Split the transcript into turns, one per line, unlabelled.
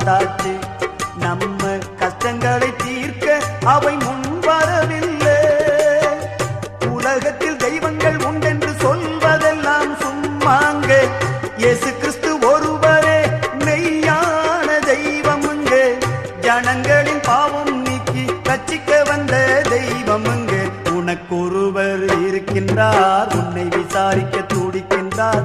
பார்த்தாச்சு. நம்ம கஷ்டங்களை தீர்க்க அவை முன் வரவில்லை. உலகத்தில் தெய்வங்கள் உண்டென்று சொல்வதெல்லாம் சும்மாங்க. இயேசு கிறிஸ்து ஒருவரே மெய்யான தெய்வமுங்க. ஜனங்களின் பாவம் நீக்கி ரட்சிக்க வந்த தெய்வமுங்க. உனக்கொருவர் இருக்கின்றார், உன்னை விசாரிக்க துடிக்கின்றார்.